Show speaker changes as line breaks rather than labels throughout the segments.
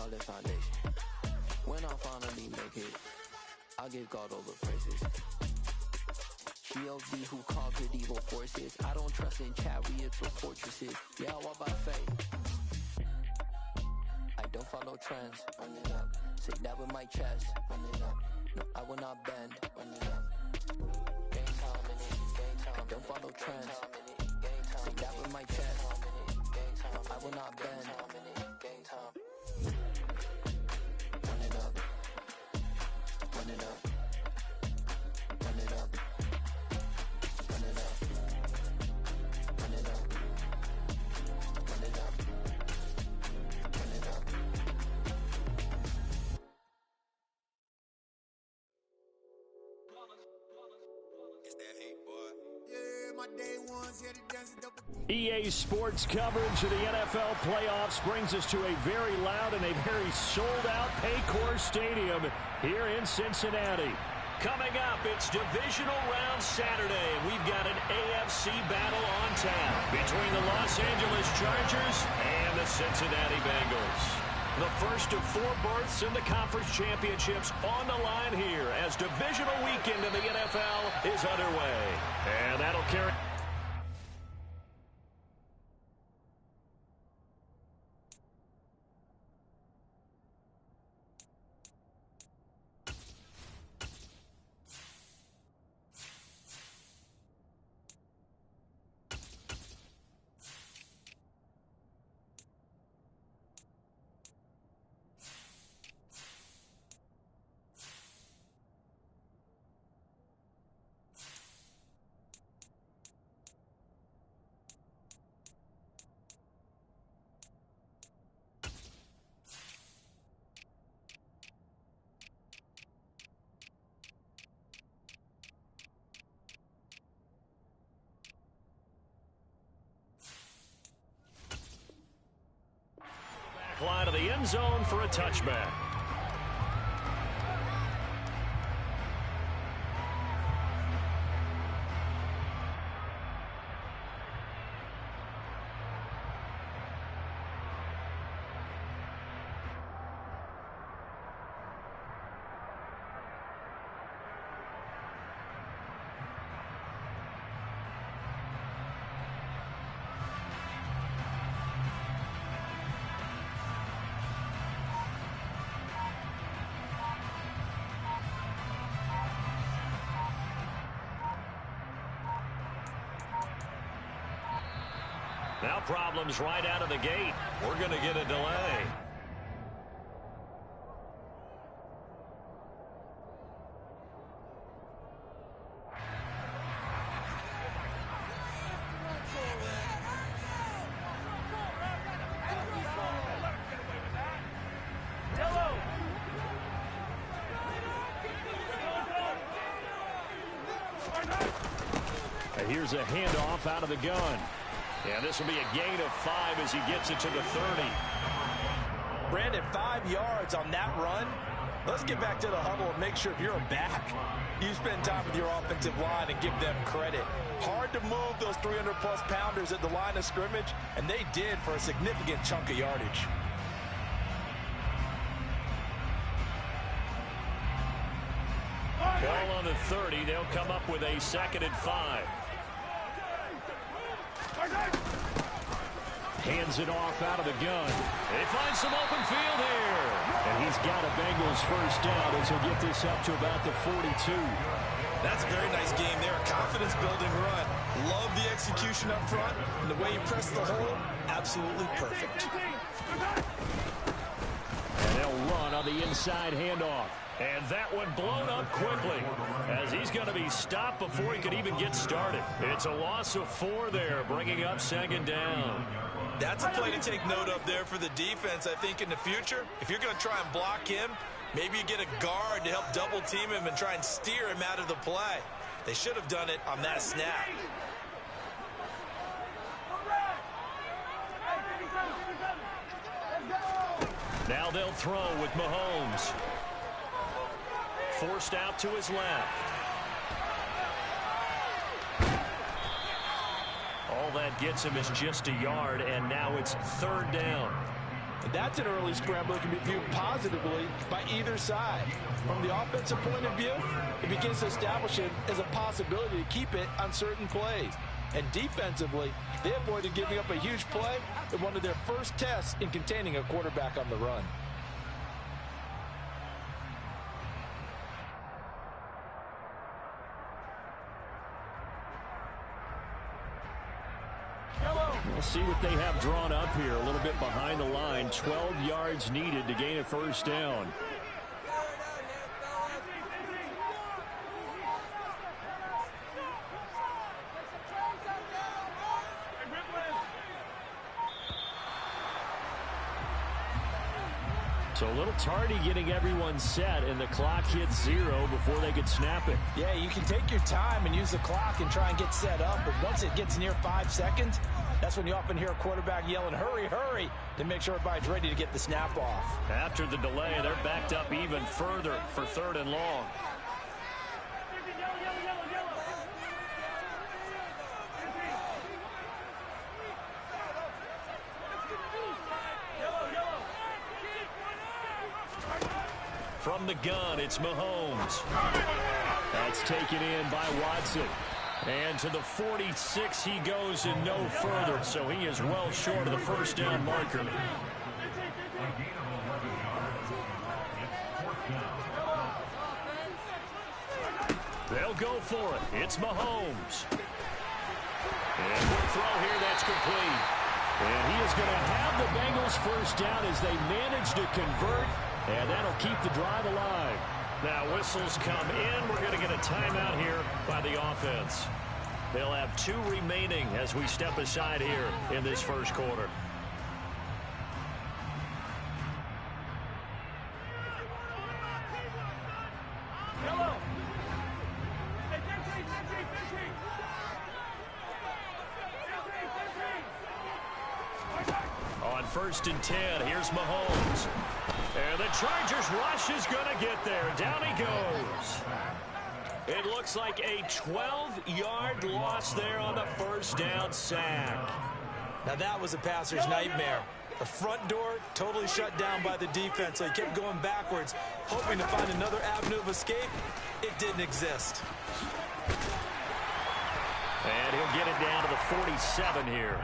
solid foundation. When I finally make it, I give God all the praises. G.O.D. who conquered evil forces. I don't trust in chariots or fortresses. Yeah, I walk by faith. I don't follow trends. Run it up. Say that with my chest. Run it up. No, I will not bend. Run it up. Game time in it. Game time. I don't follow trends. Say that with my chest. No, I will not bend. Game time. Run it up. Run it up. Run it up. Run it up. Run it up. Run it up. Run it up.
It's that hate, boy. Yeah, my day ones here to dance it up.
EA Sports coverage of the NFL playoffs brings us to a very loud and a very sold-out Paycor Stadium here in Cincinnati. Coming up, it's Divisional Round Saturday, and we've got an AFC battle on tap between the Los Angeles Chargers and the Cincinnati Bengals. The first of 4 berths in the conference championships on the line here as divisional weekend in the NFL is underway. And that'll carry... line of the end zone for a touchback. Now problems right out of the gate. We're going to get a delay. And here's a handoff out of the gun. And this will be a gain of 5 as he gets it to the 30.
Brandon, 5 yards on that run. Let's get back to the huddle and make sure if you're a back, you spend time with your offensive line and give them credit. Hard to move those 300-plus pounders at the line of scrimmage, and they did for a significant chunk of yardage.
Ball on the 30. They'll come up with a 2nd and 5. Hands it off out of the gun. They find some open field here. And he's got a Bengals first down as he'll get this up to about the 42.
That's a very nice game there. A confidence-building run. Love the execution up front. And the way he pressed the hole, absolutely perfect.
And they'll run on the inside handoff. And that one blown up quickly as he's going to be stopped before he could even get started. It's a loss of 4 there, bringing up 2nd down.
That's a play to take note of there for the defense, I think, in the future. If you're going to try and block him, maybe you get a guard to help double-team him and try and steer him out of the play. They should have done it on that snap.
Now they'll throw with Mahomes. Forced out to his left. All that gets him is just a yard, and now it's 3rd down.
And that's an early scramble that can be viewed positively by either side. From the offensive point of view, it begins to establish it as a possibility to keep it on certain plays. And defensively, they avoided giving up a huge play in one of their first tests in containing a quarterback on the run.
We'll see what they have drawn up here. A little bit behind the line. 12 yards needed to gain a first down. So a little tardy getting everyone set, and the clock hits 0 before they could snap it.
Yeah, you can take your time and use the clock and try and get set up, but once it gets near 5 seconds, that's when you often hear a quarterback yelling, hurry, hurry, to make sure everybody's ready to get the snap off.
After the delay, they're backed up even further for 3rd and long. From the gun, it's Mahomes. That's taken in by Watson. And to the 46 he goes and no further, so he is well short of the first down marker. They'll go for it. It's Mahomes. And one throw here, that's complete. And he is going to have the Bengals first down as they manage to convert. And that'll keep the drive alive. Now whistles come in. We're going to get a timeout here by the offense. They'll have 2 remaining as we step aside here in this first quarter. On 1st and 10, here's Mahomes. And the Chargers rush is going to get there. Down he goes. It looks like a 12-yard loss there on the first down sack.
Now that was a passer's nightmare. The front door totally shut down by the defense, so he kept going backwards, hoping to find another avenue of escape. It didn't exist.
And he'll get it down to the 47 here.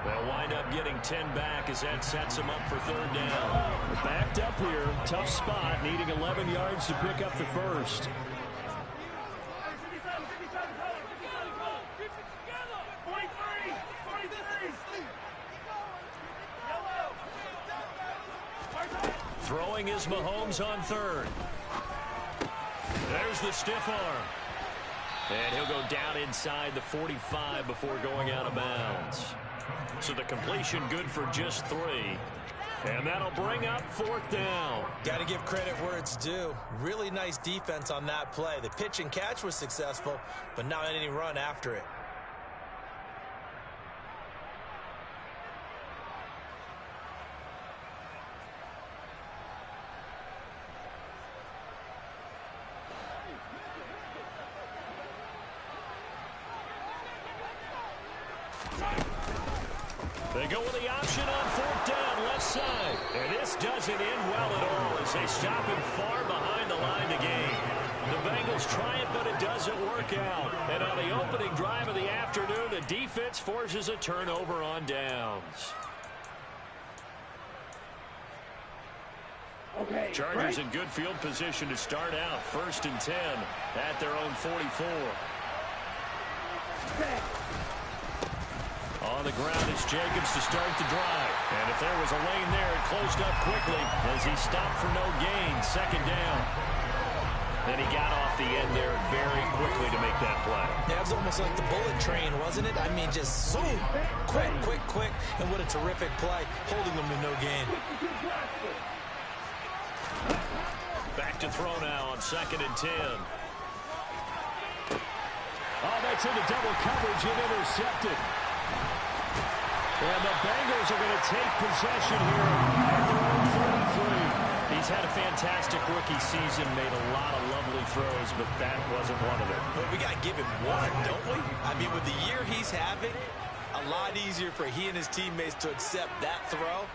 They'll wind up getting 10 back as that sets him up for 3rd down. Backed up here, tough spot, needing 11 yards to pick up the first. Throwing is Mahomes on 3rd. There's the stiff arm. And he'll go down inside the 45 before going out of bounds. So the completion good for just 3. And that'll bring up 4th down.
Got to give credit where it's due. Really nice defense on that play. The pitch and catch was successful, but not any run after it.
They go with the option on 4th down, left side. And this doesn't end well at all as they stop him far behind the line to gain. The Bengals try it, but it doesn't work out. And on the opening drive of the afternoon, the defense forces a turnover on downs. Okay, Chargers in good field position to start out. 1st and 10 at their own 44. On the ground is Jacobs to start the drive. And if there was a lane there, it closed up quickly as he stopped for no gain. 2nd down. Then he got off the end there very quickly to make that play.
Yeah, it was almost like the bullet train, wasn't it? I mean, just zoom. Quick, quick, quick. And what a terrific play, holding them to no gain.
Back to throw now on 2nd and 10. Oh, that's into double coverage and intercepted. And the Bengals are going to take possession here at their own 43. He's had a fantastic rookie season, made a lot of lovely throws, but that wasn't one of them.
But we got to give him one, don't we? I mean, with the year he's having, a lot easier for he and his teammates to accept that throw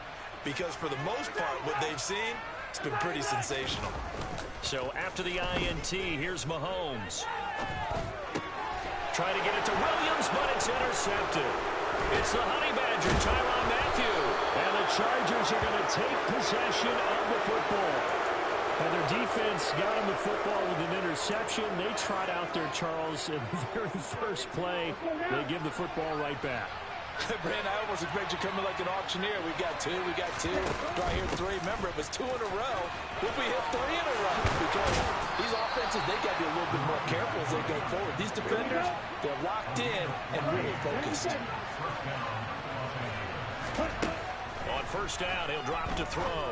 because for the most part, what they've seen, it's been pretty sensational.
So after the INT, here's Mahomes. Trying to get it to Williams, but it's intercepted. It's the Honey Badger, Tyrann Mathieu. And the Chargers are going to take possession of the football. And their defense got him the football with an interception. They trot out there, Charles, in the very first play. They give the football right back.
Brand, I almost expect you coming like an auctioneer. We got two. Do I hear three? Remember, it was 2 in a row. If we hit 3 in a row, because these offenses, they got to be a little bit more careful as they go forward. These defenders, they're locked in and really focused.
On first down, he'll drop to throw.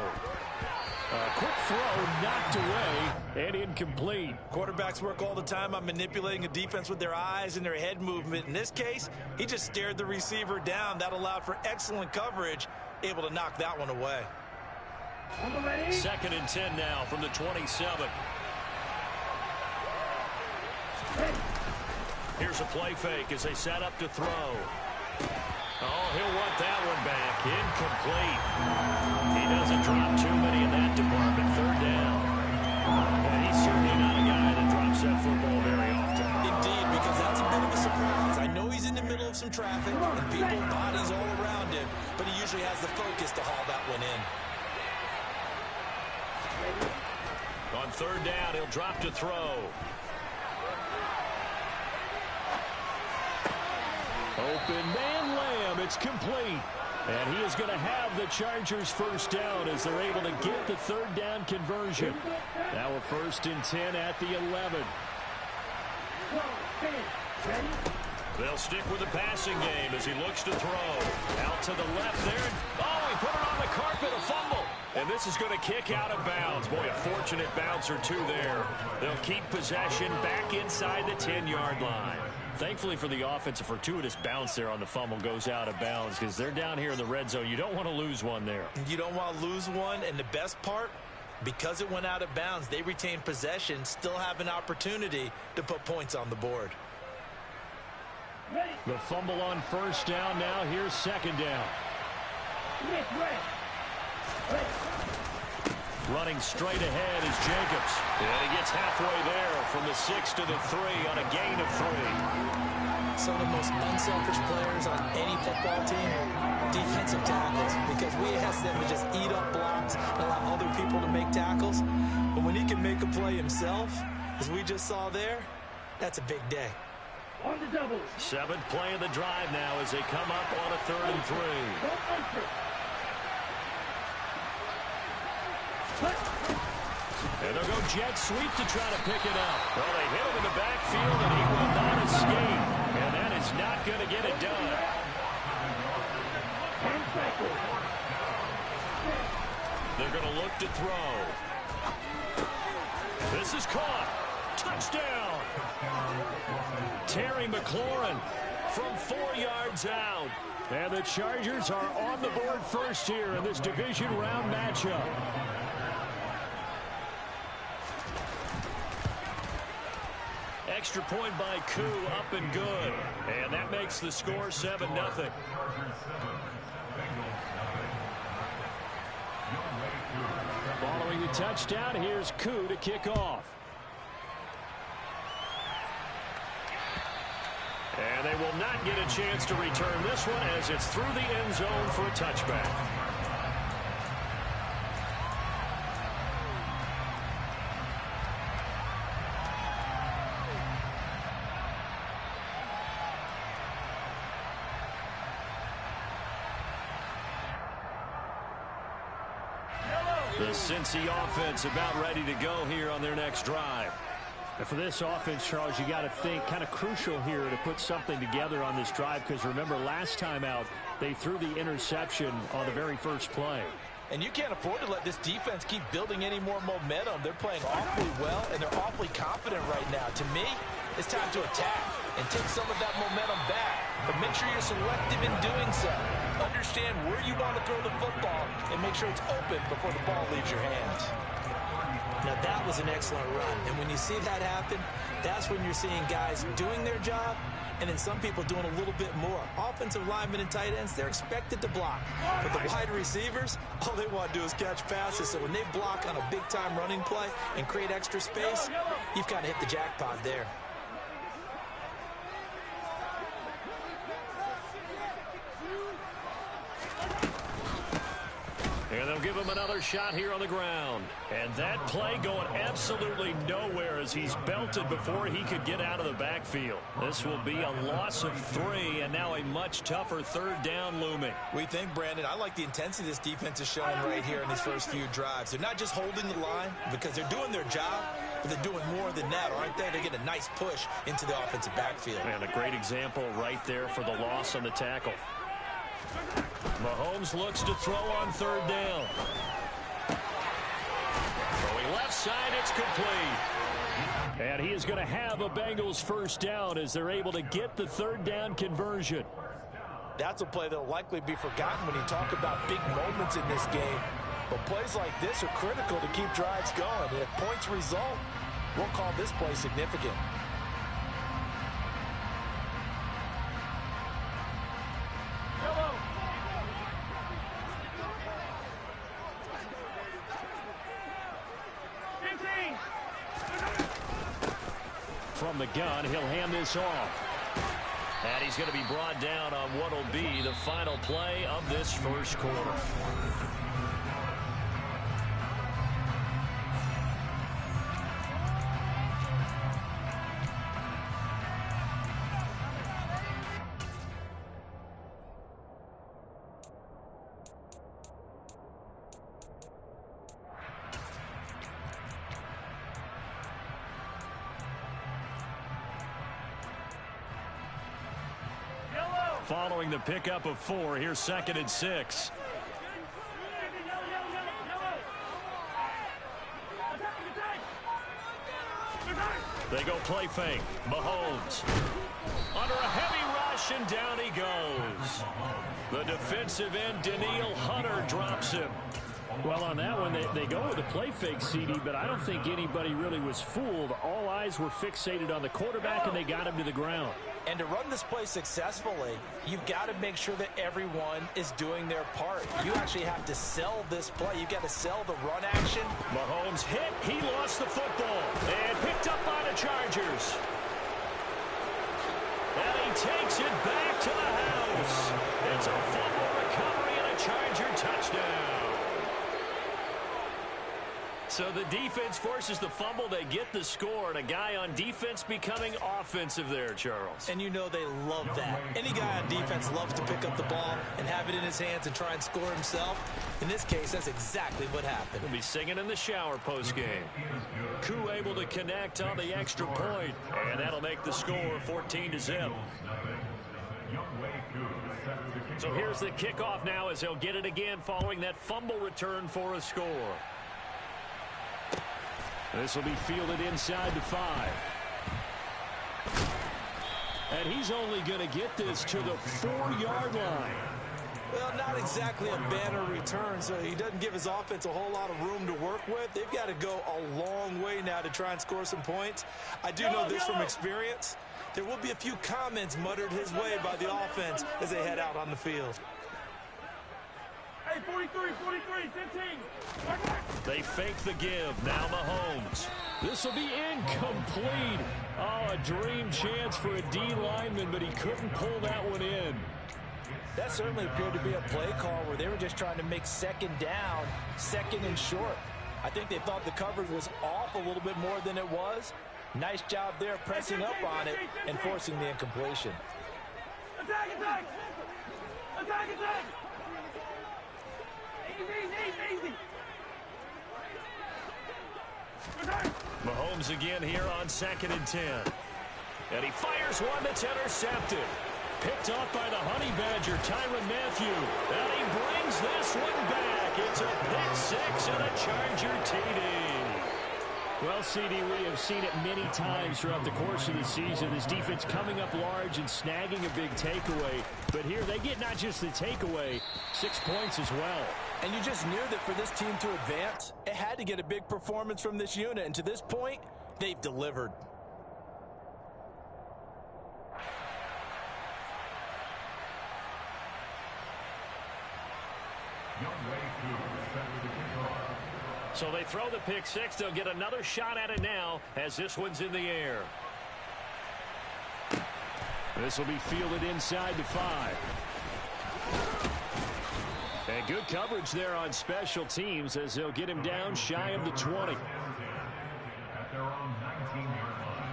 Quick throw, knocked away, and incomplete.
Quarterbacks work all the time on manipulating a defense with their eyes and their head movement. In this case, he just stared the receiver down. That allowed for excellent coverage, able to knock that one away.
2nd and 10 now from the 27. Here's a play fake as they set up to throw. Oh, he'll want that one back. Incomplete. He doesn't drop too many in that department. 3rd down. And he's certainly not a guy that drops that football very often.
Indeed, because that's a bit of a surprise. I know he's in the middle of some traffic and people, bodies all around him, but he usually has the focus to haul that one in.
On 3rd down, he'll drop to throw. Open man, Lamb. It's complete. And he is going to have the Chargers first down as they're able to get the 3rd down conversion. Now a 1st and 10 at the 11. They'll stick with the passing game as he looks to throw. Out to the left there. Oh, he put it on the carpet, a fumble. And this is going to kick out of bounds. Boy, a fortunate bounce or two there. They'll keep possession back inside the 10-yard line. Thankfully for the offense, a fortuitous bounce there on the fumble goes out of bounds because they're down here in the red zone. You don't want to lose one there.
You don't want to lose one, and the best part, because it went out of bounds, they retain possession, still have an opportunity to put points on the board.
The fumble on first down now. Here's 2nd down. Running straight ahead is Jacobs. And he gets halfway there from the 6 to the 3 on a gain of 3.
Some of the most unselfish players on any football team, defensive tackles, because we ask them to just eat up blocks and allow other people to make tackles. But when he can make a play himself, as we just saw there, that's a big day.
7th play of the drive now as they come up on a 3rd and 3. And they'll go jet sweep to try to pick it up. Well, they hit him in the backfield, and he will not escape. And that is not going to get it done. They're going to look to throw. This is caught. Touchdown. Terry McLaurin from 4 yards out. And the Chargers are on the board first here in this division round matchup. Extra point by Koo, up and good. And that makes the score 7-0. Following the touchdown, here's Koo to kick off. And they will not get a chance to return this one as it's through the end zone for a touchback. The Cincy offense about ready to go here on their next drive. And for this offense, Charles, you got to think kind of crucial here to put something together on this drive because remember last time out they threw the interception on the very first play.
And you can't afford to let this defense keep building any more momentum. They're playing awfully well, and they're awfully confident right now. To me, it's time to attack and take some of that momentum back. But make sure you're selective in doing so. Understand where you want to throw the football and make sure it's open before the ball leaves your hands. Now, that was an excellent run. And when you see that happen, that's when you're seeing guys doing their job and then some people doing a little bit more. Offensive linemen and tight ends, they're expected to block. But the wide receivers, all they want to do is catch passes. So when they block on a big-time running play and create extra space, you've kind of hit the jackpot there.
And they'll give him another shot here on the ground. And that play going absolutely nowhere as he's belted before he could get out of the backfield. This will be a loss of 3, and now a much tougher 3rd down looming.
We think, Brandon, I like the intensity this defense is showing right here in these first few drives. They're not just holding the line because they're doing their job, but they're doing more than that, aren't they? They get a nice push into the offensive backfield.
And a great example right there for the loss on the tackle. Mahomes looks to throw on 3rd down. Throwing left side, it's complete. And he is going to have a Bengals 1st down as they're able to get the 3rd down conversion.
That's a play that will likely be forgotten when you talk about big moments in this game. But plays like this are critical to keep drives going. And if points result, we'll call this play significant.
From the gun, he'll hand this off. And he's going to be brought down on what will be the final play of this 1st quarter. Following the pickup of 4, here's 2nd and 6. They go play fake. Mahomes under a heavy rush, and down he goes. The defensive end, Danielle Hunter, drops him. Well, on that one, they go with a play fake, CD, but I don't think anybody really was fooled. All eyes were fixated on the quarterback, and they got him to the ground.
And to run this play successfully, you've got to make sure that everyone is doing their part. You actually have to sell this play. You've got to sell the run action.
Mahomes hit. He lost the football and picked up by the Chargers. And he takes it back to the house. It's a fumble recovery and a Charger touchdown. So the defense forces the fumble. They get the score, and a guy on defense becoming offensive there, Charles.
And you know they love that. Any guy on defense loves to pick up the ball and have it in his hands and try and score himself. In this case, that's exactly what happened.
He'll be singing in the shower postgame. Koo able to connect on the extra point, and that'll make the score 14-0. So here's the kickoff now as they'll get it again following that fumble return for a score. This will be fielded inside the 5. And he's only going to get this to the 4-yard line.
Well, not exactly a banner return, so he doesn't give his offense a whole lot of room to work with. They've got to go a long way now to try and score some points. I do know this from experience. There will be a few comments muttered his way by the offense as they head out on the field.
Hey, 43, 15.
They fake the give. Now Mahomes. This will be incomplete. Oh, a dream chance for a D lineman, but he couldn't pull that one in.
That certainly appeared to be a play call where they were just trying to make 2nd down, 2nd and short. I think they thought the coverage was off a little bit more than it was. Nice job there pressing up on it and forcing the incompletion.
Attack! Easy.
Mahomes again here on 2nd and 10. And he fires one that's intercepted. Picked off by the Honey Badger, Tyrann Mathieu. And he brings this one back. It's a pick 6 and a Charger TD. Well, CD, we have seen it many times throughout the course of the season. This defense coming up large and snagging a big takeaway. But here they get not just the takeaway, 6 points as well.
And you just knew that for this team to advance, it had to get a big performance from this unit. And to this point, they've delivered.
So they throw the pick six. They'll get another shot at it now as this one's in the air. This will be fielded inside the 5. And good coverage there on special teams as they'll get him down shy of the 20.
At their own 19-yard line.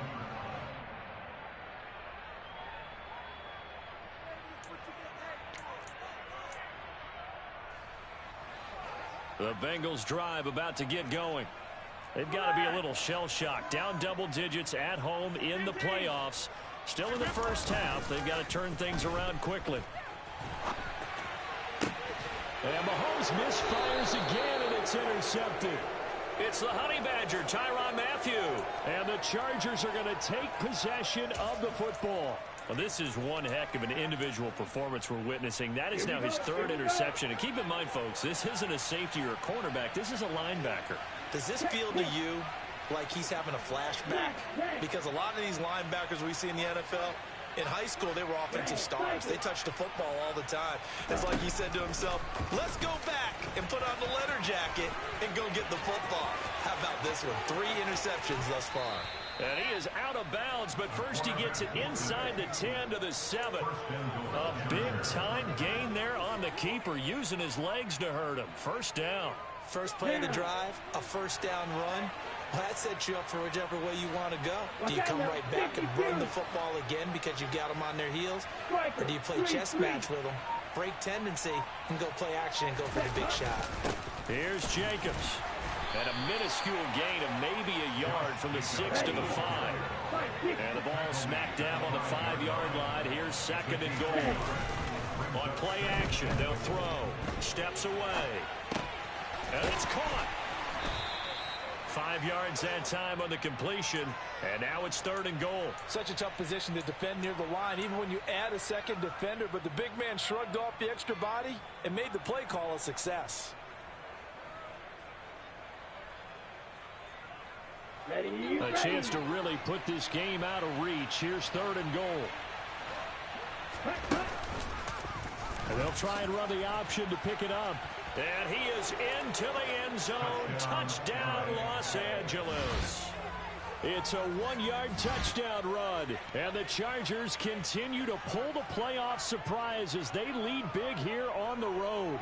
The Bengals drive about to get going. They've got to be a little shell-shocked. Down double digits at home in the playoffs. Still in the first half. They've got to turn things around quickly. And Mahomes misfires again, and it's intercepted. It's the Honey Badger, Tyrann Mathieu. And the Chargers are going to take possession of the football. Well, this is one heck of an individual performance we're witnessing. That is now his 3rd interception. And keep in mind, folks, this isn't a safety or a cornerback. This is a linebacker.
Does this feel to you like he's having a flashback? Because a lot of these linebackers we see in the NFL, in high school, they were offensive stars. They touched the football all the time. It's like he said to himself, let's go back and put on the leather jacket and go get the football. How about this one? 3 interceptions thus far.
And he is out of bounds, but first he gets it inside the 10 to the 7. A big-time gain there on the keeper, using his legs to hurt him. First down.
First play of the drive, a first down run. Well, that sets you up for whichever way you want to go. Do you come right back and run the football again because you've got them on their heels? Or do you play chess match with them, break tendency, and go play action and go for the big shot?
Here's Jacobs. And a minuscule gain of maybe a yard from the 6 to the 5. And the ball smack dab on the 5-yard line. Here's 2nd and goal. On play action, they'll throw. Steps away. And it's caught. 5 yards that time on the completion. And now it's 3rd and goal.
Such a tough position to defend near the line, even when you add a second defender. But the big man shrugged off the extra body and made the play call a success.
A chance to really put this game out of reach. Here's 3rd and goal. And they'll try and run the option to pick it up. And he is into the end zone. Touchdown, Los Angeles. It's a 1-yard touchdown run. And the Chargers continue to pull the playoff surprise as they lead big here on the road.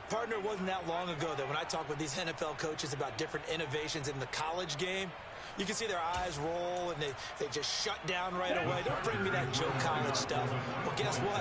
Partner, it wasn't that long ago that when I talk with these NFL coaches about different innovations in the college game, you can see their eyes roll and they just shut down right away. Don't bring me that Joe College stuff. Well, guess what?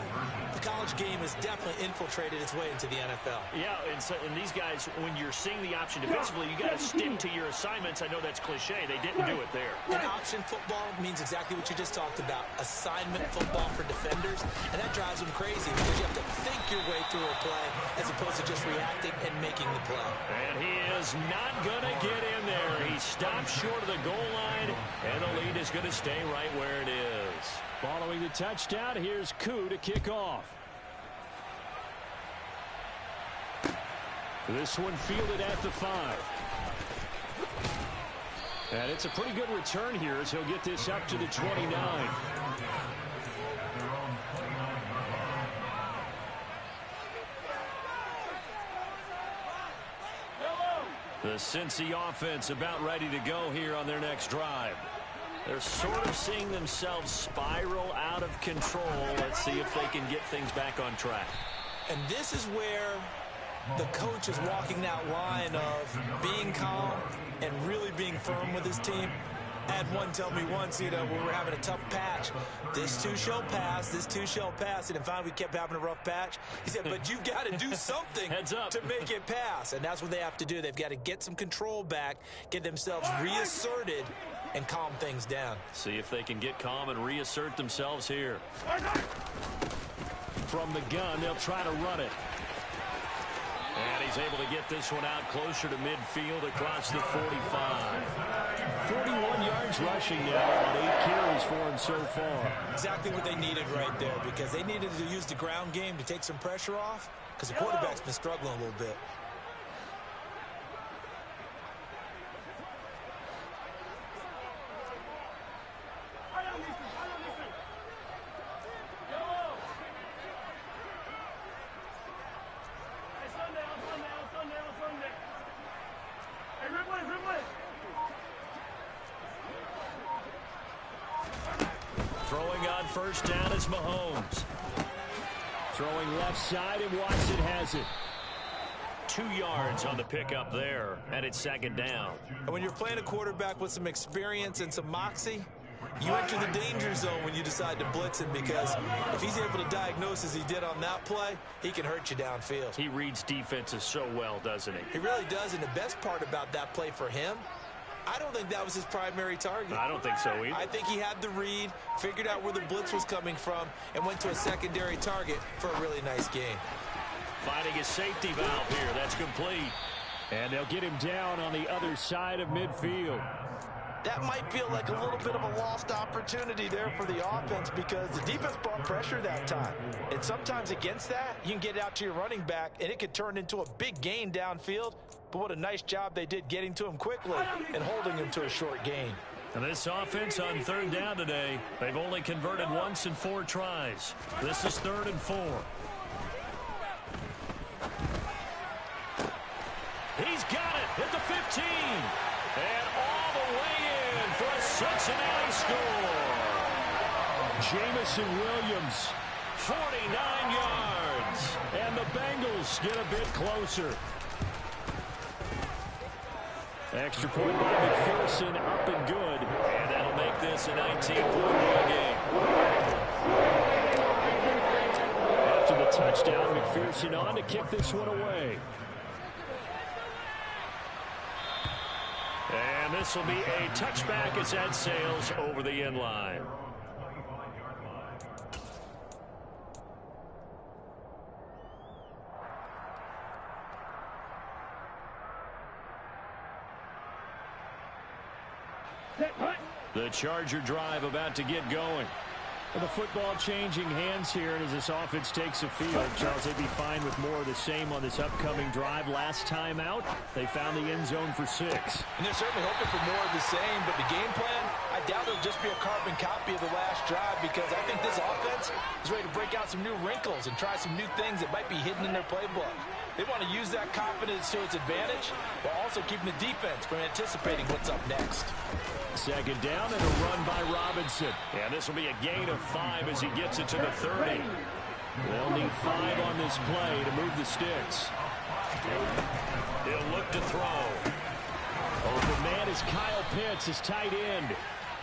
The college game has definitely infiltrated its way into the NFL.
Yeah, and these guys, when you're seeing the option defensively, you got to stick to your assignments. I know that's cliche. They didn't do it there.
And option football means exactly what you just talked about. Assignment football for defenders. And that drives them crazy because you have to think your way through a play as opposed to just reacting and making the play.
And he is not going to get in there. He stops short of the goal line, and the lead is going to stay right where it is. Following the touchdown, here's Koo to kick off. This one fielded at the 5. And it's a pretty good return here as he'll get this up to the 29. The Cincy offense about ready to go here on their next drive. They're sort of seeing themselves spiral out of control. Let's see if they can get things back on track.
And this is where the coach is walking that line of being calm and really being firm with his team. I had one tell me once, when we were having a tough patch, this too shall pass, this too shall pass. And finally we kept having a rough patch. He said, but you've got to do something to make it pass. And that's what they have to do. They've got to get some control back, get themselves reasserted, and calm things down.
See if they can get calm and reassert themselves here. From the gun, they'll try to run it. And he's able to get this one out closer to midfield across the 45. 41 yards rushing now on 8 carries for him so far.
Exactly what they needed right there, because they needed to use the ground game to take some pressure off, because the quarterback's been struggling a little bit.
on first down is Mahomes. Throwing left side, and Watson has it. 2 yards on the pickup there, and it's second down.
And when you're playing a quarterback with some experience and some moxie, you enter the danger zone when you decide to blitz him, because if he's able to diagnose as he did on that play, he can hurt you downfield.
He reads defenses so well, doesn't he?
He really does, and the best part about that play for him, I don't think that was his primary target.
I don't think so either.
I think he had the read, figured out where the blitz was coming from, and went to a secondary target for a really nice game.
Finding a safety valve here. That's complete. And they'll get him down on the other side of midfield.
That might feel like a little bit of a lost opportunity there for the offense, because the defense brought pressure that time. And sometimes against that, you can get out to your running back, and it could turn into a big gain downfield. But what a nice job they did getting to him quickly and holding him to a short gain.
And this offense on third down today, they've only converted once in 4 tries. This is 3rd and 4. He's got it at the 15. And all the way in for a Cincinnati score. Jamison Williams, 49 yards. And the Bengals get a bit closer. Extra point by McPherson, up and good. And that'll make this a 19-point ball game. After the touchdown, McPherson on to kick this one away. And this will be a touchback as that sails over the end line. The Charger drive about to get going. Well, the football changing hands here, and as this offense takes the field, Charles, they'd be fine with more of the same on this upcoming drive. Last time out, they found the end zone for 6.
And they're certainly hoping for more of the same, but the game plan, I doubt it'll just be a carbon copy of the last drive, because I think this offense is ready to break out some new wrinkles and try some new things that might be hidden in their playbook. They want to use that confidence to its advantage, while also keeping the defense from anticipating what's up next.
Second down and a run by Robinson. And this will be a gain of 5 as he gets it to the 30. They'll need 5 on this play to move the sticks. He'll look to throw. Open man is Kyle Pitts, his tight end.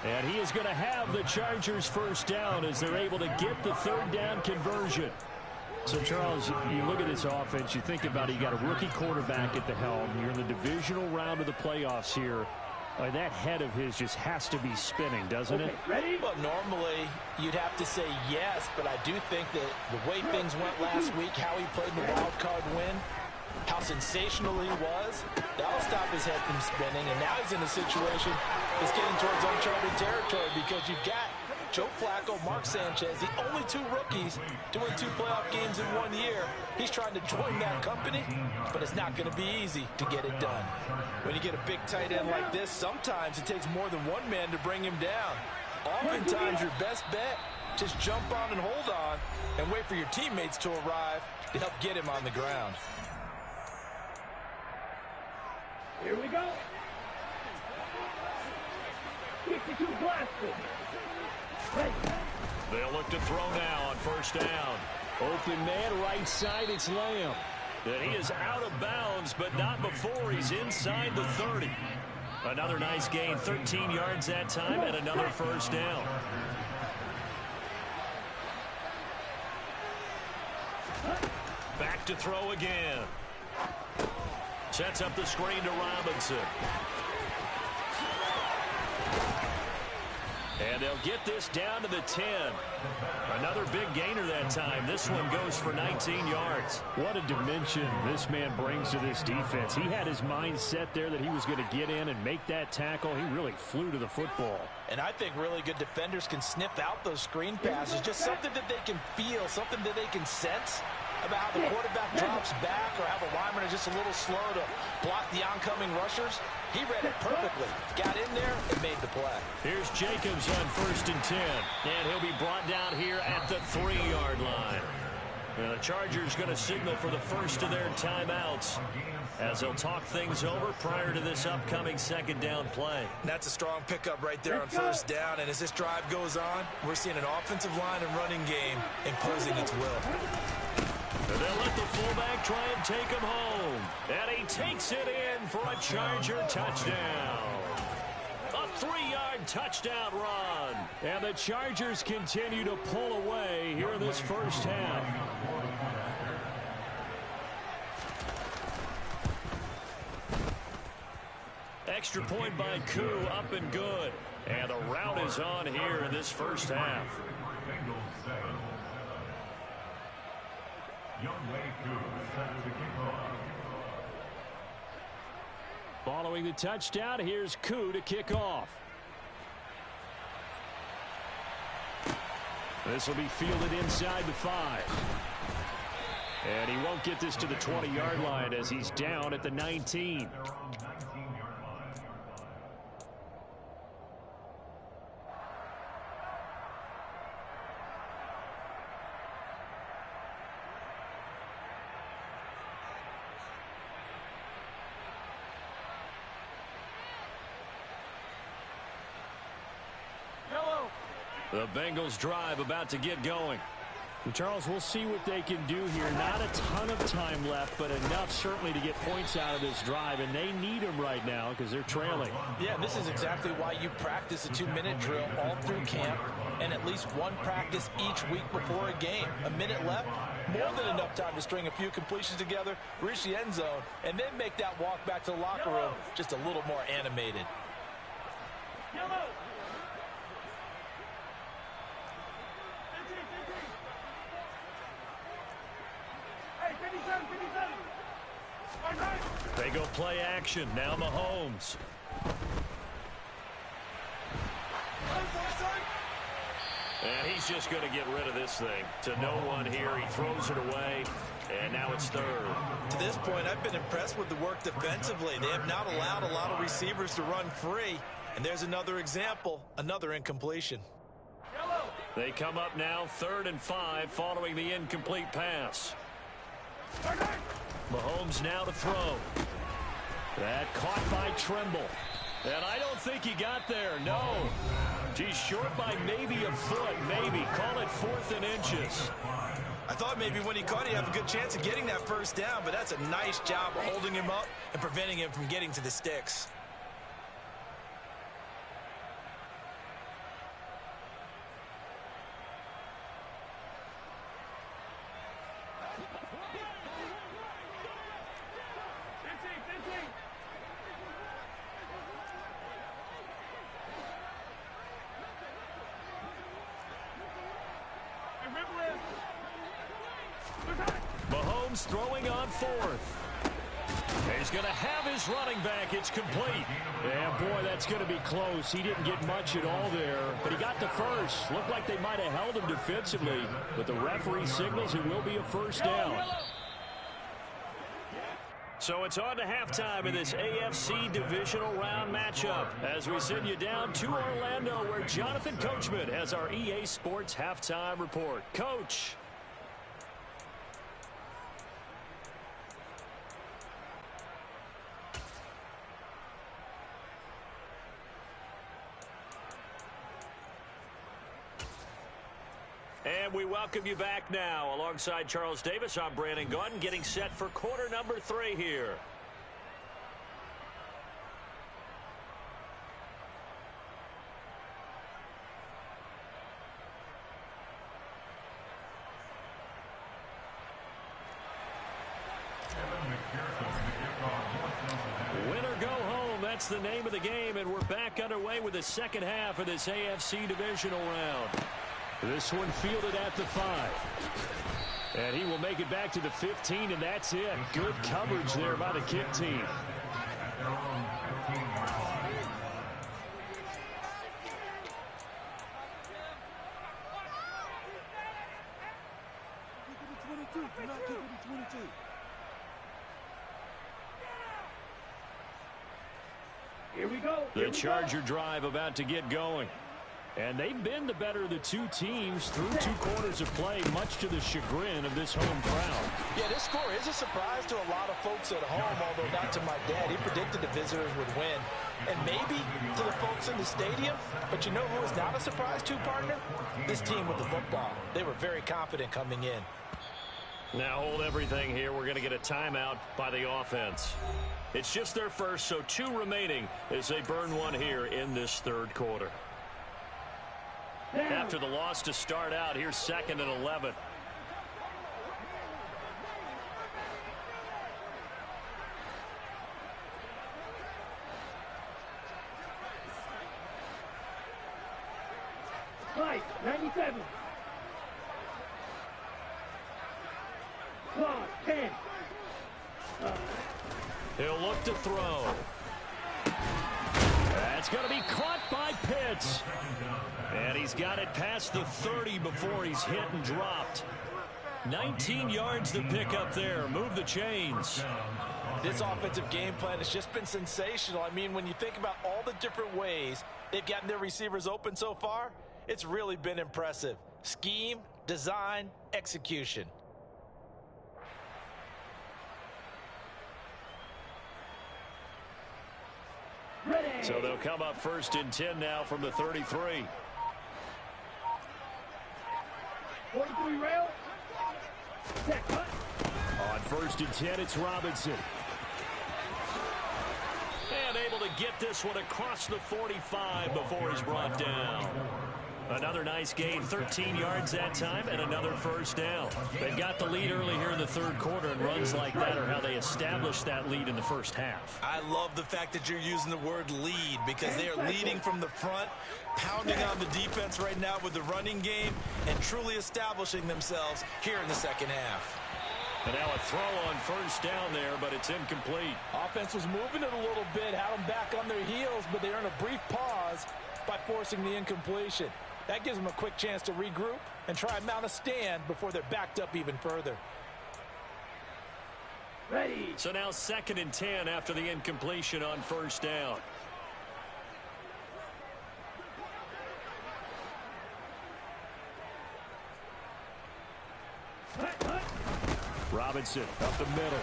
And he is going to have the Chargers first down as they're able to get the third down conversion. So, Charles, you look at this offense, you think about it, you got a rookie quarterback at the helm. You're in the divisional round of the playoffs here. That head of his just has to be spinning, doesn't it?
Ready?
Well, normally you'd have to say yes, but I do think that the way things went last week, how he played in the wild card win, how sensational he was, that'll stop his head from spinning. And now he's in a situation that's getting towards uncharted territory, because you've got Joe Flacco, Mark Sanchez, the only 2 rookies to win 2 playoff games in 1 year. He's trying to join that company, but it's not going to be easy to get it done. When you get a big tight end like this, sometimes it takes more than one man to bring him down. Oftentimes, your best bet, just jump on and hold on and wait for your teammates to arrive to help get him on the ground.
Here we go. 62 blasted.
They'll look to throw now on first down. Open man, right side, it's Lamb. And he is out of bounds, but not before he's inside the 30. Another nice gain, 13 yards that time, and another first down. Back to throw again. Sets up the screen to Robinson. And they'll get this down to the 10. Another big gainer that time. This one goes for 19 yards. What a dimension this man brings to this defense. He had his mind set there that he was going to get in and make that tackle. He really flew to the football.
And I think really good defenders can sniff out those screen passes. Just something that they can feel, something that they can sense about how the quarterback drops back, or how the linemen are just a little slow to block the oncoming rushers. He read it perfectly. Got in there and made the play.
Here's Jacobs on 1st and 10. And he'll be brought down here at the 3-yard line. And the Chargers going to signal for the first of their timeouts as they'll talk things over prior to this upcoming second down play.
That's a strong pickup right there on first down. And as this drive goes on, we're seeing an offensive line and running game imposing its will.
And they'll let the fullback try and take him home. And he takes it in for a Charger touchdown. A 3-yard touchdown run. And the Chargers continue to pull away here in this first half. Extra point by Koo, up and good. And the route is on here in this first half. Following the touchdown, here's Koo to kick off. This will be fielded inside the 5. And he won't get this to the 20-yard line as he's down at the 19. The Bengals drive about to get going. And Charles, we'll see what they can do here. Not a ton of time left, but enough certainly to get points out of this drive, and they need them right now because they're trailing.
Yeah, this is exactly why you practice a 2-minute drill all through camp and at least one practice each week before a game. A minute left, more than enough time to string a few completions together, reach the end zone, and then make that walk back to the locker room just a little more animated.
Yellow.
They go play action. Now Mahomes. And he's just going to get rid of this thing. To no one here. He throws it away. And now it's third.
To this point, I've been impressed with the work defensively. They have not allowed a lot of receivers to run free. And there's another example, another incompletion.
They come up now 3rd and 5 following the incomplete pass. Mahomes now to throw. That caught by Tremble. And I don't think he got there. No. He's short by maybe a foot. Maybe. Call it 4th and inches.
I thought maybe when he caught it, he'd have a good chance of getting that first down, but that's a nice job of holding him up and preventing him from getting to the sticks.
Mahomes throwing on 4th. He's going to have his running back. It's complete. And, boy, that's going to be close. He didn't get much at all there, but he got the first. Looked like they might have held him defensively, but the referee signals it will be a first down. So it's on to halftime in this AFC divisional round matchup as we send you down to Orlando where Jonathan Coachman has our EA Sports halftime report. Coach. And we welcome you back now. Alongside Charles Davis, I'm Brandon Gaudin, getting set for quarter number 3 here. Win or go home, that's the name of the game, and we're back underway with the second half of this AFC divisional round. This one fielded at the 5. And he will make it back to the 15, and that's it. Good coverage there by the kick team.
Here we go.
The Charger drive about to get going. And they've been the better of the two teams through 2 quarters of play, much to the chagrin of this home crowd.
Yeah, this score is a surprise to a lot of folks at home, although not to my dad. He predicted the visitors would win. And maybe to the folks in the stadium. But you know who is not a surprise to, partner? This team with the football. They were very confident coming in.
Now hold everything here. We're going to get a timeout by the offense. It's just their first, so 2 remaining as they burn one here in this 3rd quarter. After the loss to start out, here's 2nd and 11.
Right, 97. Come on, 10.
He'll look to throw. That's going to be caught by Pitts. And he's got it past the 30 before he's hit and dropped. 19 yards to pick up there. Move the chains.
This offensive game plan has just been sensational. I mean, when you think about all the different ways they've gotten their receivers open so far, it's really been impressive. Scheme, design, execution.
So they'll come up 1st and 10 now from the 33.
43 rail. Set cut.
On 1st and 10, it's Robinson. And able to get this one across the 45 before he's brought down. Another nice gain, 13 yards that time, and another 1st down. They've got the lead early here in the 3rd quarter, and runs like that are how they established that lead in the 1st half.
I love the fact that you're using the word lead, because they are leading from the front, pounding on the defense right now with the running game, and truly establishing themselves here in the 2nd half.
And now a throw on 1st down there, but it's incomplete.
Offense was moving it a little bit, had them back on their heels, but they earned a brief pause by forcing the incompletion. That gives them a quick chance to regroup and try and mount a stand before they're backed up even further.
Ready.
So now 2nd and 10 after the incompletion on 1st down. Robinson up the middle.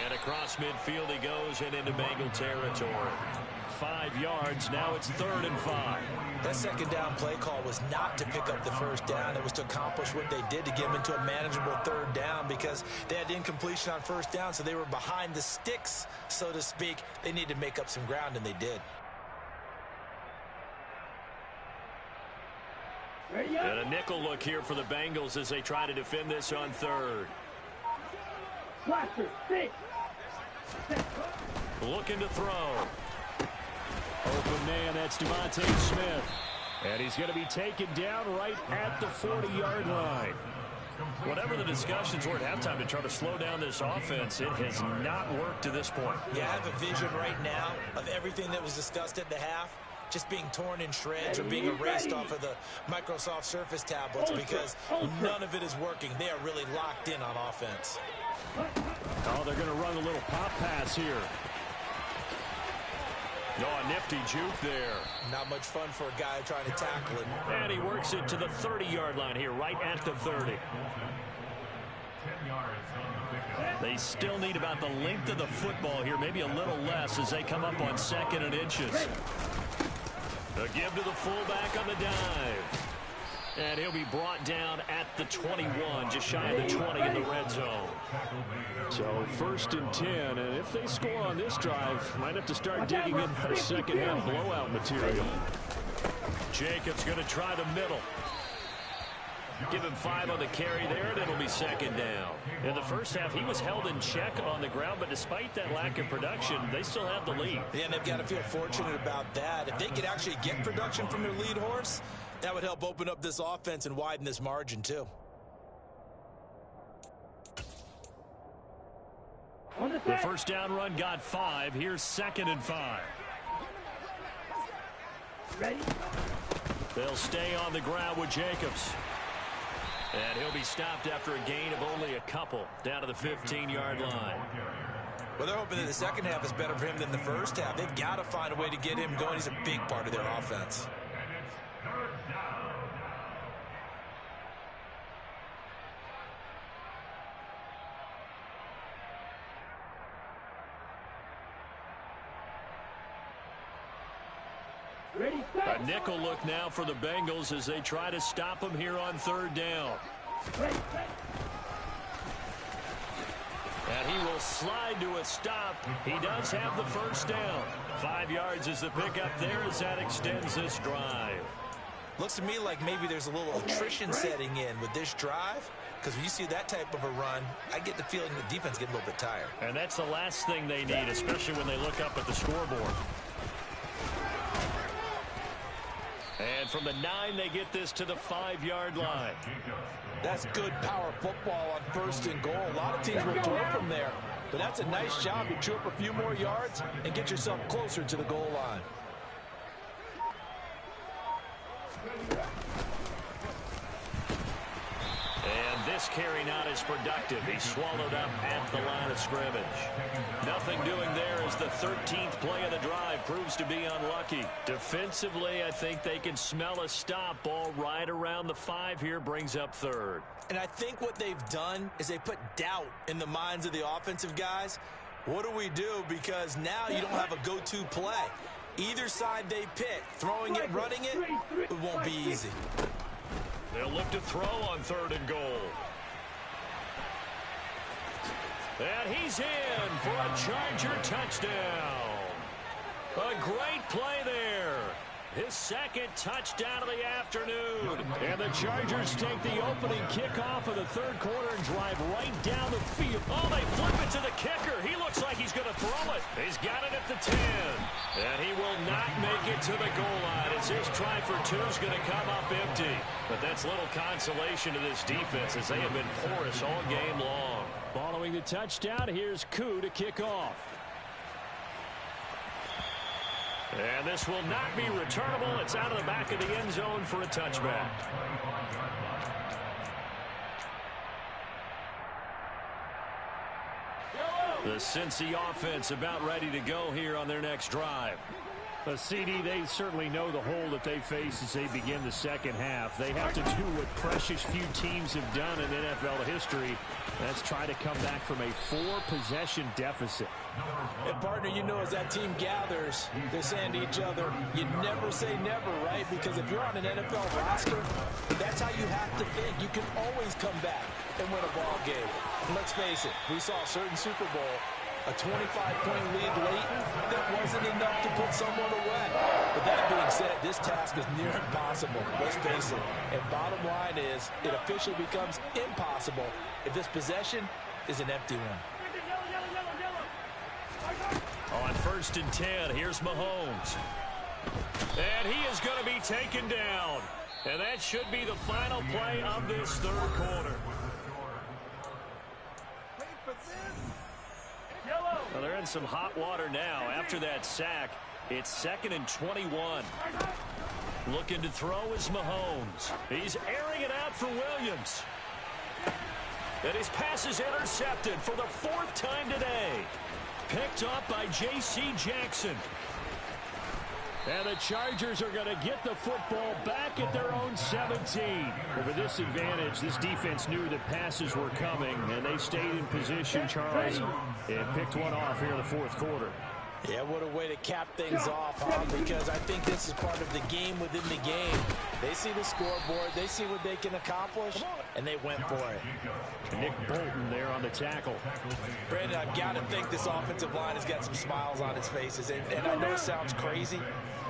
And across midfield he goes and into Bengal territory. 5 yards. Now it's 3rd and 5.
That 2nd down play call was not to pick up the 1st down. It was to accomplish what they did to get them into a manageable 3rd down, because they had incompletion on 1st down, so they were behind the sticks, so to speak. They needed to make up some ground, and they did.
And a nickel look here for the Bengals as they try to defend this on 3rd.
Blaster, 6.
Looking to throw. Open man, that's Devontae Smith. And he's going to be taken down right at the 40-yard line. Whatever the discussions were at halftime to try to slow down this offense, it has not worked to this point.
Yeah, I have a vision right now of everything that was discussed at the half just being torn in shreds or being erased off of the Microsoft Surface tablets, because none of it is working. They are really locked in on offense.
Oh, they're going to run a little pop pass here. Oh, a nifty juke there.
Not much fun for a guy trying to tackle him.
And he works it to the 30-yard line here, right at the 30. They still need about the length of the football here, maybe a little less as they come up on 2nd and inches. A give to the fullback on the dive. And he'll be brought down at the 21, just shy of the 20 in the red zone. So 1st and 10, and if they score on this drive, might have to start digging in a second-half blowout material. Jacobs going to try the middle. Give him 5 on the carry there, and it'll be 2nd down. In the 1st half, he was held in check on the ground, but despite that lack of production, they still have the lead.
Yeah, and they've got to feel fortunate about that. If they could actually get production from their lead horse, that would help open up this offense and widen this margin, too.
The 1st down run got 5. Here's 2nd and 5.
Ready?
They'll stay on the ground with Jacobs. And he'll be stopped after a gain of only a couple, down to the 15-yard line.
Well, they're hoping that the 2nd half is better for him than the 1st half. They've got to find a way to get him going. He's a big part of their offense.
Third down.
Ready, set.
A nickel look now for the Bengals as they try to stop him here on third down.
Ready, set.
And he will slide to a stop. He does have the first down. 5 yards is the pickup there as that extends this drive.
Looks to me like maybe there's a little attrition setting in with this drive, because when you see that type of a run, I get the feeling the defense gets a little bit tired.
And that's the last thing they need, especially when they look up at the scoreboard. And from the 9, they get this to the 5-yard line.
That's good power football on first and goal. A lot of teams will throw from there, but that's a nice job to chew up a few more yards and get yourself closer to the goal line.
And this carry not as productive. He's swallowed up at the line of scrimmage. Nothing doing there as the 13th play of the drive proves to be unlucky. Defensively, I think they can smell a stop. Ball right around the 5 here brings up third.
And I think what they've done is they put doubt in the minds of the offensive guys. What do we do? Because now you don't have a go-to play. Either side they pick, throwing it, running it, it won't be easy.
They'll look to throw on third and goal. And he's in for a Charger touchdown. A great play there. His second touchdown of the afternoon. And the Chargers take the opening kickoff of the third quarter and drive right down the field. Oh, they flip it to the kicker. He looks like he's going to throw it. He's got it at the 10. And he will not make it to the goal line as his try for 2 is going to come up empty. But that's little consolation to this defense as they have been porous all game long. Following the touchdown, here's Koo to kick off. And this will not be returnable. It's out of the back of the end zone for a touchback. The Cincy offense about ready to go here on their next drive. CD, they certainly know the hole that they face as they begin the second half. They have to do what precious few teams have done in NFL history. That's try to come back from a 4-possession deficit.
And, partner, you know as that team gathers, they're saying to each other, you never say never, right? Because if you're on an NFL roster, that's how you have to think. You can always come back and win a ball game. And let's face it, we saw a certain Super Bowl, a 25-point lead late, that wasn't enough to put someone away. But that being said, this task is near impossible. Let's face it. And bottom line is, it officially becomes impossible if this possession is an empty one.
On 1st and 10, here's Mahomes. And he is going to be taken down. And that should be the final play of this third quarter. Well, they're in some hot water now. After that sack, it's 2nd and 21. Looking to throw is Mahomes. He's airing it out for Williams. And his pass is intercepted for the 4th time today. Picked up by J.C. Jackson. And the Chargers are going to get the football back at their own 17. Over this advantage, this defense knew that passes were coming, and they stayed in position, Charles, and picked one off here in the 4th quarter.
Yeah, what a way to cap things off, huh? Because I think this is part of the game within the game. They see the scoreboard, they see what they can accomplish, and they went for it.
Nick Bolton there on the tackle.
Brandon, I've got to think this offensive line has got some smiles on its faces. And I know it sounds crazy,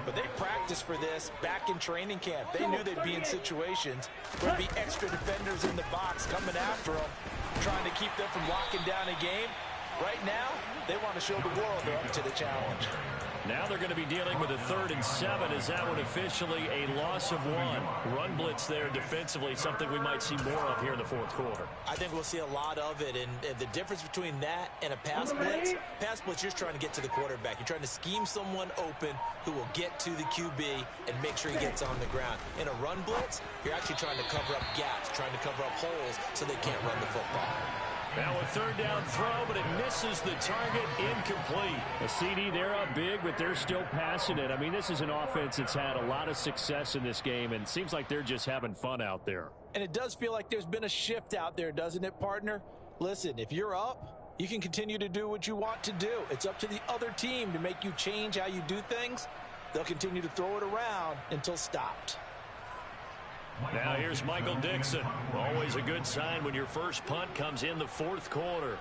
but they practiced for this back in training camp. They knew they'd be in situations where there'd be extra defenders in the box coming after them, trying to keep them from locking down a game. Right now, they want to show the world they're up to the challenge.
Now they're going to be dealing with a 3rd and 7. Is that one officially a loss of 1? Run blitz there defensively, something we might see more of here in the 4th quarter.
I think we'll see a lot of it, and the difference between that and a pass blitz, you're trying to get to the quarterback. You're trying to scheme someone open who will get to the QB and make sure he gets on the ground. In a run blitz, you're actually trying to cover up gaps, trying to cover up holes so they can't run the football.
Now a third down throw, but it misses the target, incomplete. A CD, they're up big, but they're still passing it. I mean, this is an offense that's had a lot of success in this game, and it seems like they're just having fun out there.
And it does feel like there's been a shift out there, doesn't it, partner? Listen, if you're up, you can continue to do what you want to do. It's up to the other team to make you change how you do things. They'll continue to throw it around until stopped.
Now here's Michael Dixon. Always a good sign when your first punt comes in the fourth quarter.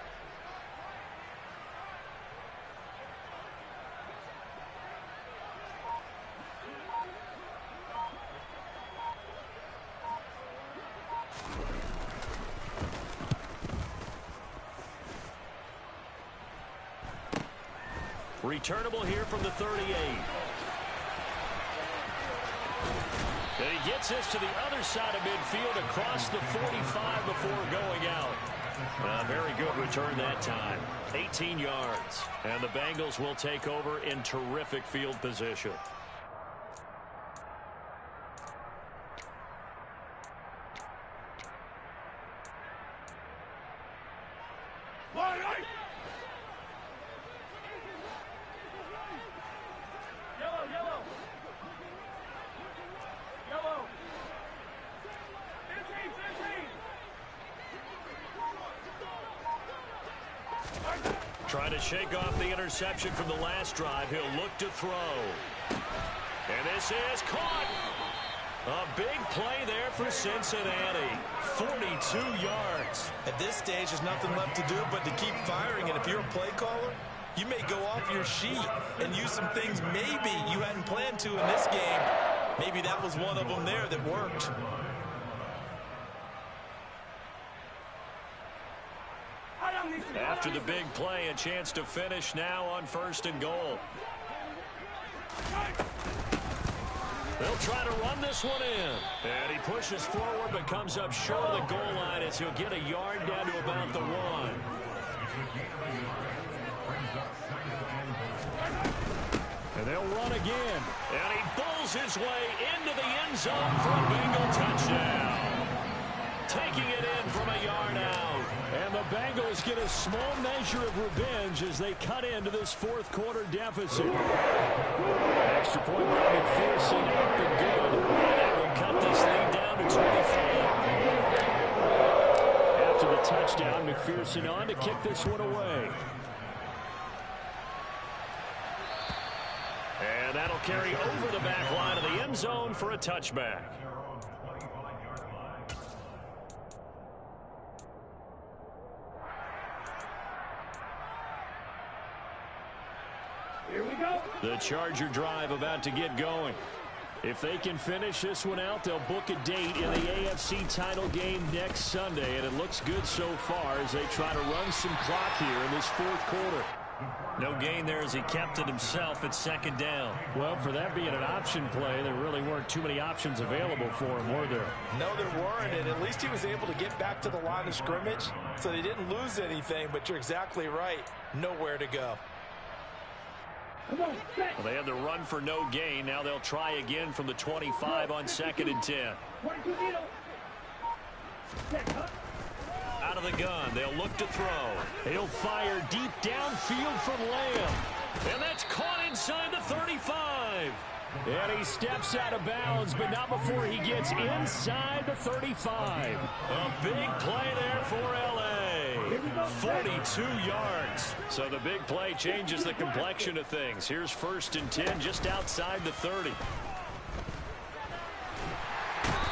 Returnable here from the 38. And he gets this to the other side of midfield across the 45 before going out. Very good return that time. 18 yards. And the Bengals will take over in terrific field position. Trying to shake off the interception from the last drive. He'll look to throw. And this is caught. A big play there for Cincinnati. 42 yards.
At this stage, there's nothing left to do but to keep firing. And if you're a play caller, you may go off your sheet and use some things maybe you hadn't planned to in this game. Maybe that was one of them there that worked.
After the big play, a chance to finish now on 1st and goal. They'll try to run this one in. And he pushes forward but comes up short of the goal line as he'll get a yard down to about the 1. And they'll run again. And he bulls his way into the end zone for a Bengal touchdown. Taking it in from a yard out. And the Bengals get a small measure of revenge as they cut into this fourth quarter deficit. Extra point by McPherson up and good. And that will cut this lead down to 25. After the touchdown, McPherson on to kick this one away. And that'll carry over the back line of the end zone for a touchback.
Here we go.
The Charger drive about to get going. If they can finish this one out, they'll book a date in the AFC title game next Sunday, and it looks good so far as they try to run some clock here in this fourth quarter. No gain there as he kept it himself at 2nd down. Well, for that being an option play, there really weren't too many options available for him, were there?
No, there weren't, and at least he was able to get back to the line of scrimmage, so they didn't lose anything, but you're exactly right. Nowhere to go.
Well, they had the run for no gain. Now they'll try again from the 25 on 2nd and 10. Out of the gun, they'll look to throw. He'll fire deep downfield from Lamb. And that's caught inside the 35. And he steps out of bounds, but not before he gets inside the 35. A big play there for L.A. 42 yards. So the big play changes the complexion of things. Here's 1st and 10 just outside the 30.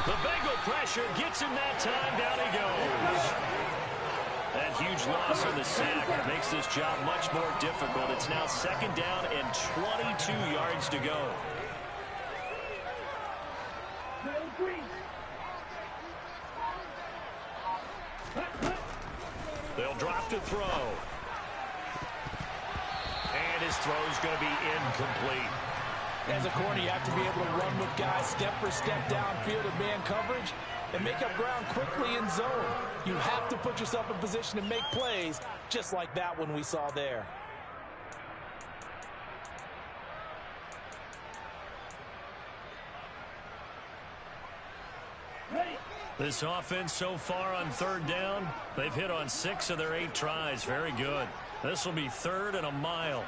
The Bengal pressure gets him that time. Down he goes. That huge loss on the sack makes this job much more difficult. It's now 2nd down and 22 yards to go. They'll drop to throw. And his throw's going to be incomplete.
As a corner, you have to be able to run with guys step for step downfield in man coverage and make up ground quickly in zone. You have to put yourself in position to make plays, just like that one we saw there.
Ready.
This offense so far on third down, they've hit on 6 of their 8 tries. Very good. This will be 3rd and a mile.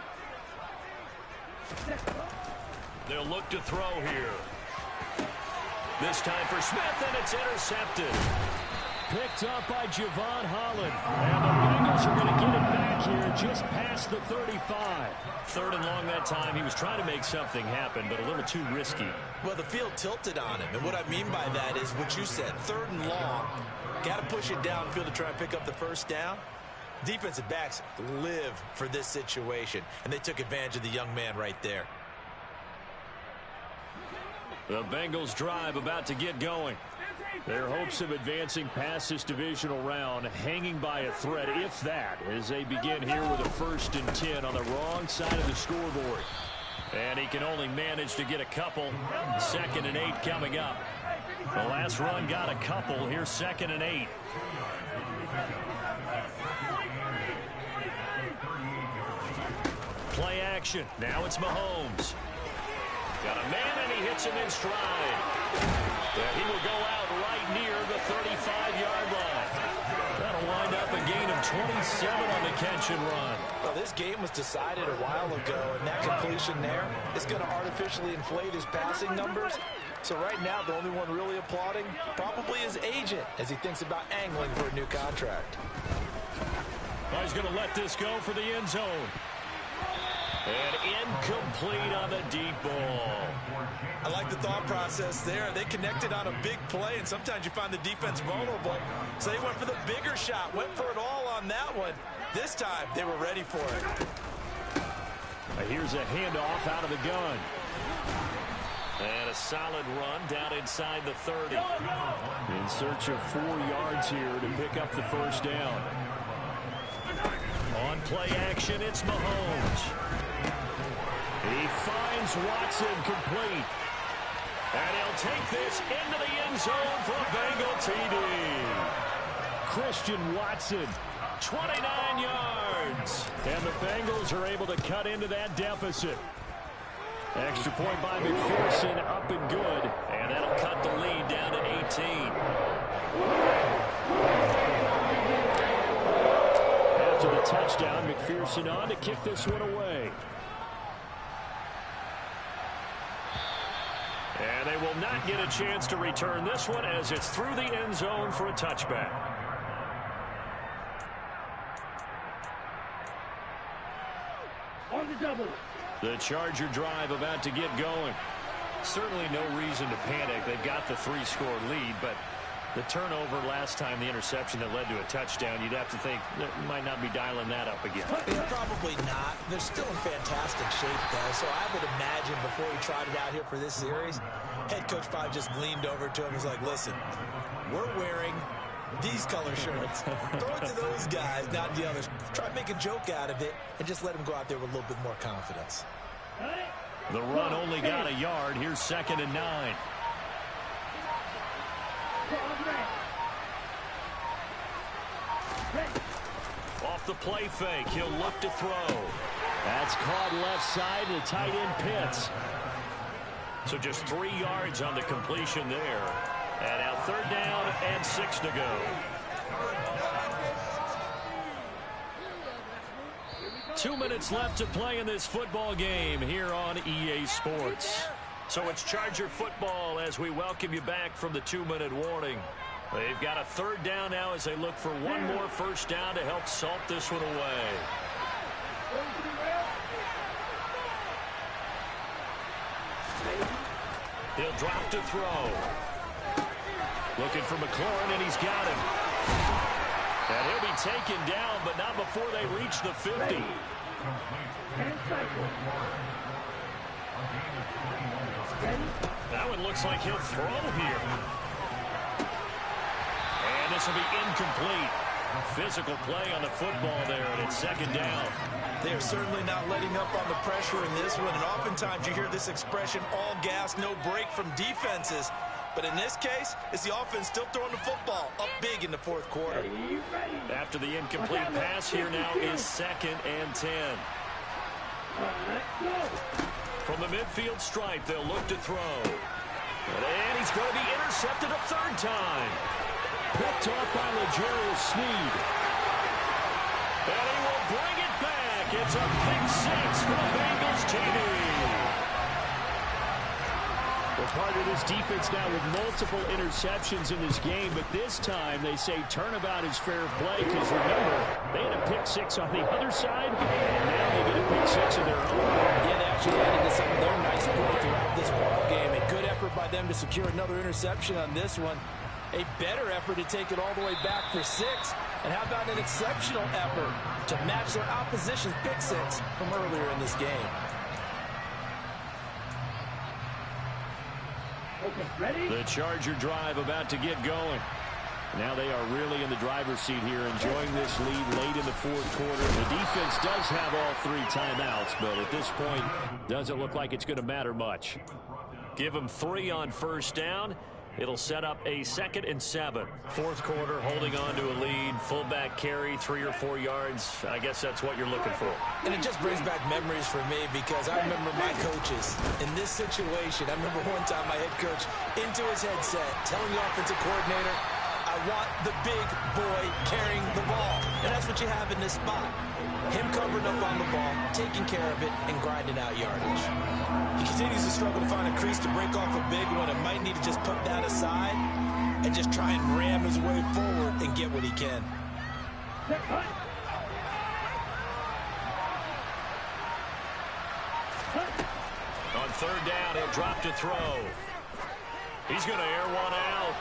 They'll look to throw here. This time for Smith, and it's intercepted. Picked up by Javon Holland. And the Bengals are going to get it back here just past the 35. 3rd and long that time. He was trying to make something happen, but a little too risky.
Well, the field tilted on him, and what I mean by that is what you said, 3rd and long. Got to push it downfield to try and pick up the first down. Defensive backs live for this situation, and they took advantage of the young man right there.
The Bengals drive about to get going. Their hopes of advancing past this divisional round hanging by a thread, if that, as they begin here with a 1st and 10 on the wrong side of the scoreboard. And he can only manage to get a couple. 2nd and 8 coming up. The last run got a couple. Here's 2nd and 8. Play action. Now it's Mahomes. Got a man, and he hits him in stride. He will go out right near the 35-yard line. That'll wind up a gain of 27 on the catch and run.
Well, this game was decided a while ago, and that completion there is going to artificially inflate his passing numbers. So right now, the only one really applauding probably his agent as he thinks about angling for a new contract.
Oh, he's going to let this go for the end zone. And incomplete on the deep ball.
I like the thought process there. They connected on a big play, and sometimes you find the defense vulnerable. So they went for the bigger shot, went for it all on that one. This time, they were ready for it.
Here's a handoff out of the gun. And a solid run down inside the 30. In search of 4 yards here to pick up the first down. On play action, it's Mahomes. He finds Watson complete. And he'll take this into the end zone for a Bengal TD. Christian Watson, 29 yards. And the Bengals are able to cut into that deficit. Extra point by McPherson, up and good. And that'll cut the lead down to 18. After the touchdown, McPherson on to kick this one away. And they will not get a chance to return this one as it's through the end zone for a touchback.
On the double.
The Charger drive about to get going. Certainly no reason to panic. They've got the 3-score lead, but the turnover last time, the interception that led to a touchdown, you'd have to think that might not be dialing that up again.
Probably not. They're still in fantastic shape, though, so I would imagine before he tried it out here for this series, head coach probably just leaned over to him and was like, listen, we're wearing these color shirts. Throw it to those guys, not the others. Try to make a joke out of it and just let them go out there with a little bit more confidence.
The run only got a yard. Here's 2nd and 9. Off the play fake, he'll look to throw. That's caught left side to tight end Pitts. So just 3 yards on the completion there. And now 3rd down and 6 to go. 2 minutes left to play in this football game here on EA Sports. So it's Charger football as we welcome you back from the 2-minute warning. They've got a 3rd down now as they look for one more first down to help salt this one away. He'll drop to throw. Looking for McLaurin, and he's got him. And he'll be taken down, but not before they reach the 50. That one looks like he'll throw here. And this will be incomplete. Physical play on the football there, and it's 2nd down.
They are certainly not letting up on the pressure in this one, and oftentimes you hear this expression, all gas, no break from defenses. But in this case, it's the offense still throwing the football up big in the 4th quarter.
After the incomplete pass, here now is 2nd and 10. From the midfield stripe, they'll look to throw. And he's going to be intercepted a third time. Picked off by L'Jarius Sneed. And he will bring it back. It's a pick six for the Bengals TD. Well, part of this defense now with multiple interceptions in this game, but this time they say turnabout is fair play because, remember, they had a pick six on the other side, and now they get a pick six of their own.
Yeah, they actually added to some of their nice play throughout this ball game. A good effort by them to secure another interception on this one. A better effort to take it all the way back for six. And how about an exceptional effort to match their opposition's pick six from earlier in this game?
Ready?
The Charger drive about to get going. Now they are really in the driver's seat here, enjoying this lead late in the fourth quarter. The defense does have all three timeouts, but at this point, doesn't look like it's going to matter much. Give them 3 on first down. It'll set up a 2nd and 7. Fourth quarter, holding on to a lead. Fullback carry, 3 or 4 yards. I guess that's what you're looking for.
And it just brings back memories for me because I remember my coaches in this situation. I remember one time my head coach into his headset telling the offensive coordinator, I want the big boy carrying the ball. And that's what you have in this spot. Him covering up on the ball, taking care of it, and grinding out yardage. He continues to struggle to find a crease to break off a big one and might need to just put that aside and just try and ram his way forward and get what he can.
On third down, he'll drop to throw. He's going to air one out.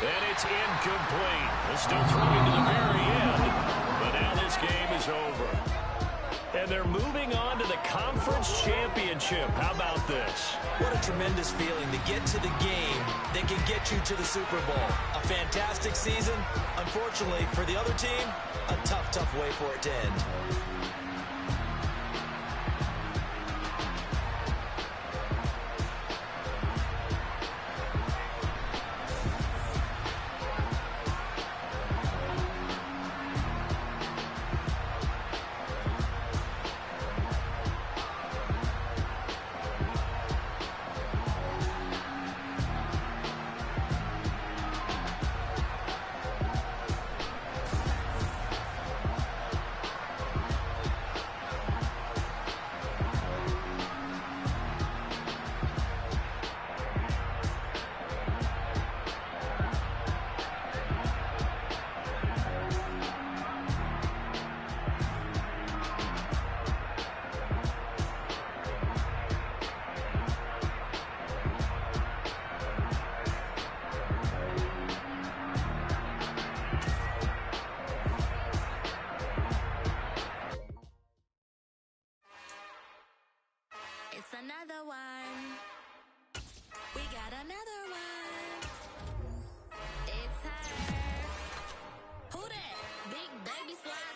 And it's incomplete. They're still throwing to the very end. But now this game is over. And they're moving on to the conference championship. How about this?
What a tremendous feeling to get to the game that can get you to the Super Bowl. A fantastic season. Unfortunately, for the other team, a tough, tough way for it to end.
It's another one. We got another one. It's her. Who that? Big baby slide.